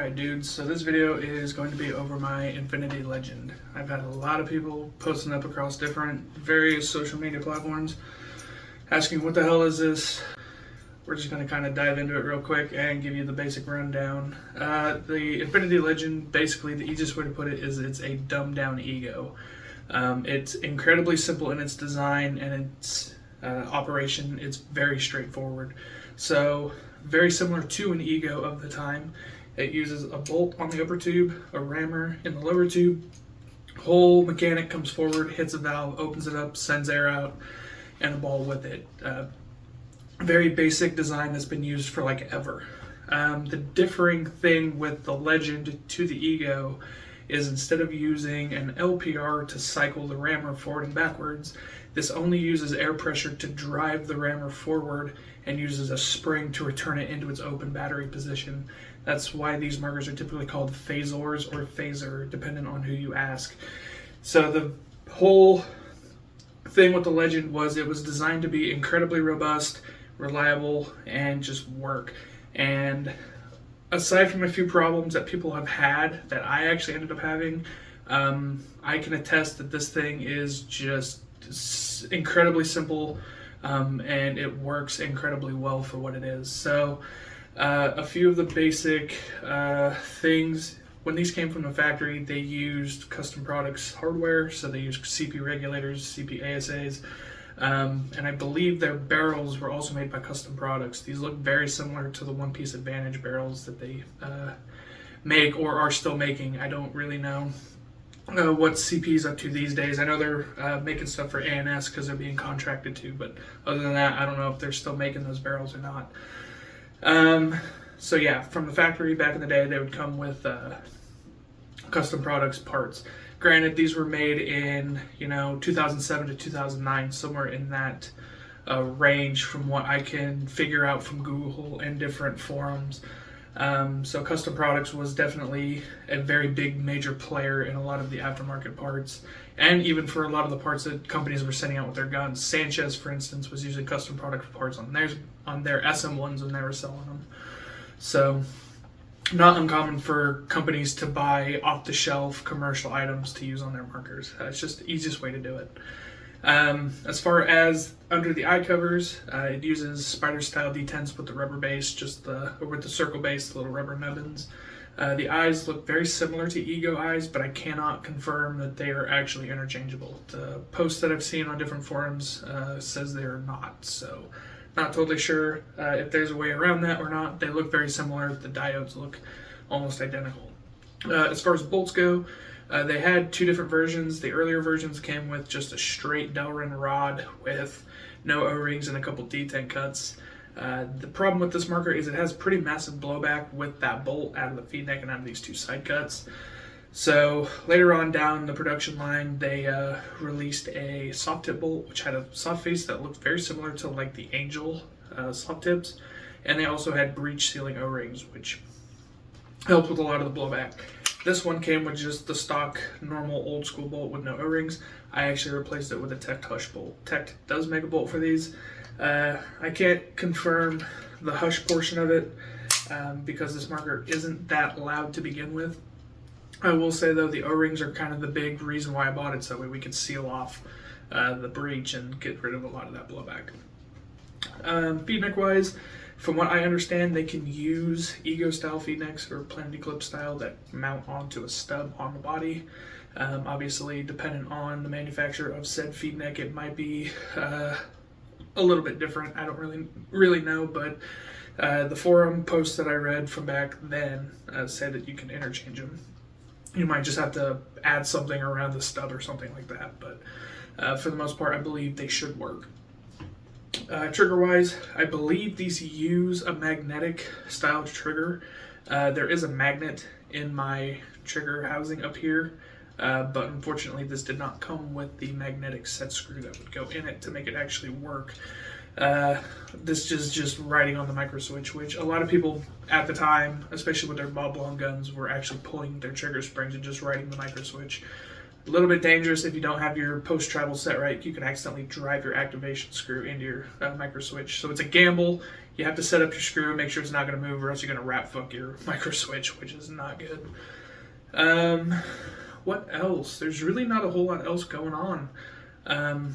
Alright dudes, so this video is going to be over my Infinity Legend. I've had a lot of people posting up across different various social media platforms asking what the hell is this. We're just going to kind of dive into it real quick and give you the basic rundown. The Infinity Legend, basically the easiest way to put it is it's a dumbed down ego. It's incredibly simple in its design and its operation. It's very straightforward. So very similar to an ego of the time. It uses a bolt on the upper tube, a rammer in the lower tube. Whole mechanic comes forward, hits a valve, opens it up, sends air out, and a ball with it. Very basic design that's been used for like ever. The differing thing with the Legend to the ego is instead of using an LPR to cycle the rammer forward and backwards, this only uses air pressure to drive the rammer forward and uses a spring to return it into its open battery position. That's why these markers are typically called phasors or phaser, depending on who you ask. So the whole thing with the Legend was it was designed to be incredibly robust, reliable, and just work. And aside from a few problems that people have had that I actually ended up having, I can attest that this thing is just incredibly simple and it works incredibly well for what it is. So a few of the basic things, when these came from the factory, they used custom products hardware, so they used CP regulators, CP ASAs, and I believe their barrels were also made by custom products. These look very similar to the One Piece Advantage barrels that they make or are still making. I don't really know what CP's up to these days. I know they're making stuff for ANS because they're being contracted to, but other than that, I don't know if they're still making those barrels or not. So yeah, from the factory back in the day, they would come with custom products parts. Granted, these were made in 2007 to 2009, somewhere in that range from what I can figure out from Google and different forums. So custom products was definitely a very big major player in a lot of the aftermarket parts, and even for a lot of the parts that companies were sending out with their guns. Sanchez, for instance, was using custom product parts on their SM1s when they were selling them. So not uncommon for companies to buy off-the-shelf commercial items to use on their markers. It's just the easiest way to do it. As far as under the eye covers, it uses spider-style D10s with the rubber base, or with the circle base, the little rubber nubbins. The eyes look very similar to Ego eyes, but I cannot confirm that they are actually interchangeable. The post that I've seen on different forums says they are not, so not totally sure if there's a way around that or not. They look very similar. The diodes look almost identical. As far as bolts go, they had two different versions. The earlier versions came with just a straight Delrin rod with no O-rings and a couple D10 cuts. The problem with this marker is it has pretty massive blowback with that bolt out of the feed neck and out of these two side cuts. So later on down the production line, they released a soft tip bolt, which had a soft face that looked very similar to like the Angel soft tips. And they also had breech sealing O-rings, which helped with a lot of the blowback. This one came with just the stock normal old school bolt with no O-rings. I actually replaced it with a Tech Hush bolt. Tech does make a bolt for these. I can't confirm the Hush portion of it because this marker isn't that loud to begin with. I will say though, the O-rings are kind of the big reason why I bought it, so that way we could seal off the breech and get rid of a lot of that blowback. Feed neck wise, from what I understand, they can use Ego style feed necks or Planet Eclipse style that mount onto a stub on the body. Obviously, dependent on the manufacturer of said feed neck, it might be a little bit different. I don't really know, but the forum posts that I read from back then said that you can interchange them. You might just have to add something around the stub or something like that, but for the most part, I believe they should work. Trigger-wise, I believe these use a magnetic style trigger. There is a magnet in my trigger housing up here, but unfortunately this did not come with the magnetic set screw that would go in it to make it actually work. This is just riding on the micro switch, which a lot of people at the time, especially with their bob long guns, were actually pulling their trigger springs and just riding the micro switch. A little bit dangerous if you don't have your post travel set right. You can accidentally drive your activation screw into your micro switch. So it's a gamble. You have to set up your screw, make sure it's not going to move, or else you're going to wrap fuck your micro switch, which is not good. What else? There's really not a whole lot else going on.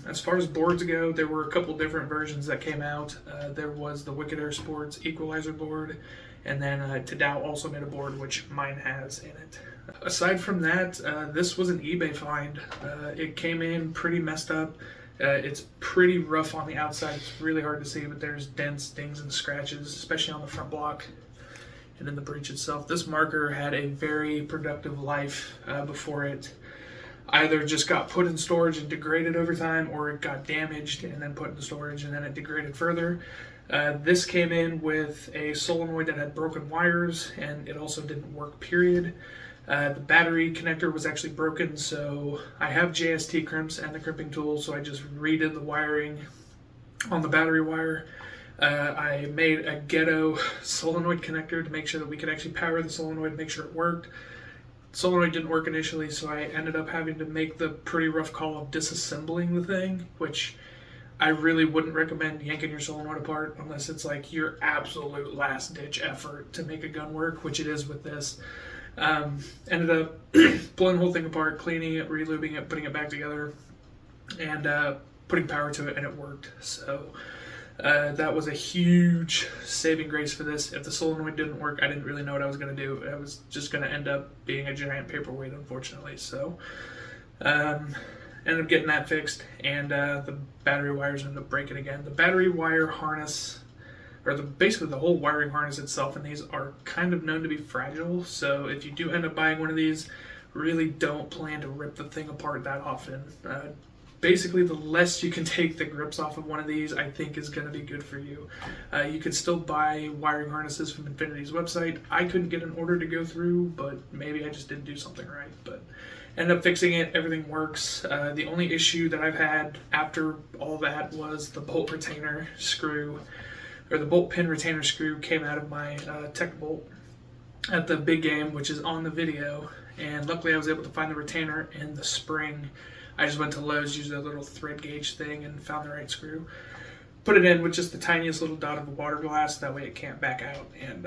As far as boards go, there were a couple different versions that came out. There was the Wicked Air Sports Equalizer board, and then Tadao also made a board, which mine has in it. Aside from that, this was an eBay find. It came in pretty messed up. It's pretty rough on the outside. It's really hard to see, but there's dents, dings, and scratches, especially on the front block and in the breech itself. This marker had a very productive life before it either just got put in storage and degraded over time, or it got damaged and then put in storage and then it degraded further. This came in with a solenoid that had broken wires, and it also didn't work, period. The battery connector was actually broken, so I have JST crimps and the crimping tool, so I just redid the wiring on the battery wire. I made a ghetto solenoid connector to make sure that we could actually power the solenoid, make sure it worked. Solenoid didn't work initially, so I ended up having to make the pretty rough call of disassembling the thing, which I really wouldn't recommend yanking your solenoid apart unless it's like your absolute last ditch effort to make a gun work, which it is with this. Ended up blowing the whole thing apart, cleaning it, relubing it, putting it back together, and putting power to it, and it worked. So that was a huge saving grace for this. If the solenoid didn't work, I didn't really know what I was going to do. I was just going to end up being a giant paperweight, unfortunately. So ended up getting that fixed, and the battery wires ended up breaking again. The battery wire harness, or basically the whole wiring harness itself in these, are kind of known to be fragile. So if you do end up buying one of these, really don't plan to rip the thing apart that often. Basically, the less you can take the grips off of one of these, I think is going to be good for you. You can still buy wiring harnesses from Infinity's website. I couldn't get an order to go through, but maybe I just didn't do something right. But ended up fixing it. Everything works. The only issue that I've had after all that was the bolt retainer screw, or the bolt pin retainer screw came out of my tech bolt at the big game, which is on the video. And luckily I was able to find the retainer in the spring. I just went to Lowe's, used a little thread gauge thing, and found the right screw. Put it in with just the tiniest little dot of a water glass, that way it can't back out. And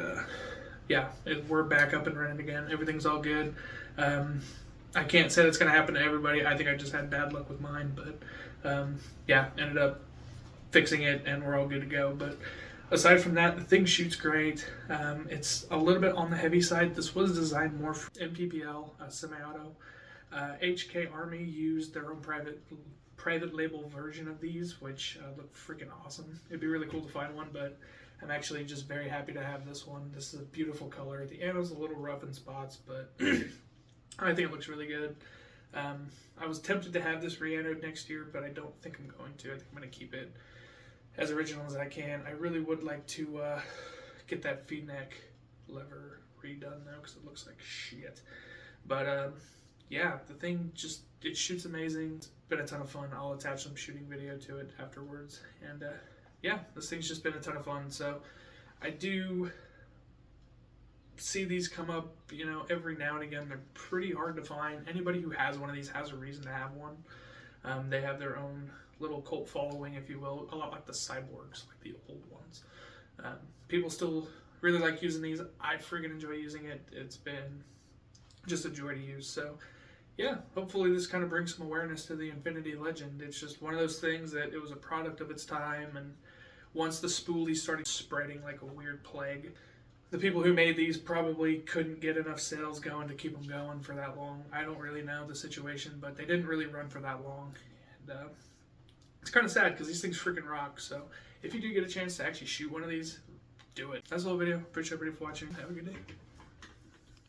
yeah, we're back up and running again. Everything's all good. I can't say that's going to happen to everybody. I think I just had bad luck with mine, but yeah, ended up fixing it and we're all good to go. But aside from that, the thing shoots great. It's a little bit on the heavy side. This was designed more for MPPL, semi-auto. HK Army used their own private label version of these, which look freaking awesome. It'd be really cool to find one, but I'm actually just very happy to have this one. This is a beautiful color. The ammo's a little rough in spots, but I think it looks really good. I was tempted to have this re-anode next year, but I don't think I'm going to. I think I'm going to keep it as original as I can. I really would like to get that feed neck lever redone though, because it looks like shit. But yeah, the thing just, it shoots amazing. It's been a ton of fun. I'll attach some shooting video to it afterwards. And yeah, this thing's just been a ton of fun. So I do see these come up, you know, every now and again. They're pretty hard to find. Anybody who has one of these has a reason to have one. They have their own little cult following, if you will, a lot like the Cyborgs, like the old ones. People still really like using these. I friggin' enjoy using it. It's been just a joy to use. So yeah, hopefully this kind of brings some awareness to the Infinity legend. It's just one of those things that it was a product of its time, and once the spoolies started spreading like a weird plague, the people who made these probably couldn't get enough sales going to keep them going for that long. I don't really know the situation, but they didn't really run for that long. And it's kind of sad because these things freaking rock. So if you do get a chance to actually shoot one of these, do it. That's the whole video. Appreciate everybody for watching. Have a good day.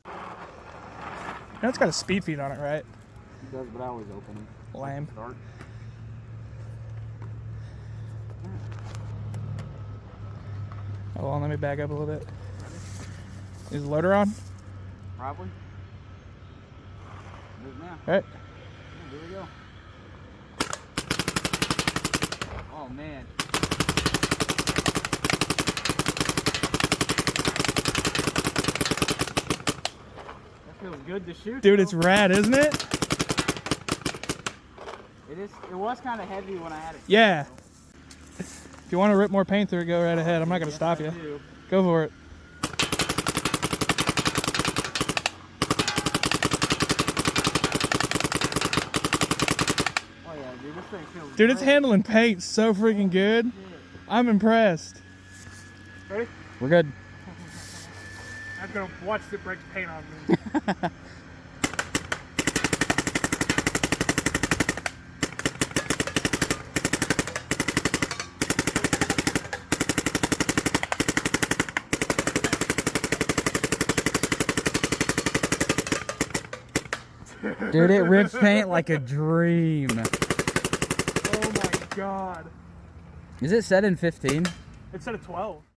You know, it's got a speed feed on it, right? It does, but I always open them. Lame. Start. Oh, well, let me back up a little bit. Is the loader on? Probably. Move now. All right. Yeah, here we go. Oh, man. That feels good to shoot. Dude, it's rad, isn't it? It was kind of heavy when I had it. Yeah. If you want to rip more paint through it, go right ahead. I'm not going to stop you. Go for it. Oh yeah, dude, this thing feels Dude, it's great. handling paint so freaking good. I'm impressed. Ready? We're good. I'm gonna watch it break the paint on me. Dude, it rips paint like a dream. Oh my god. Is it set in 15? It's at a 12.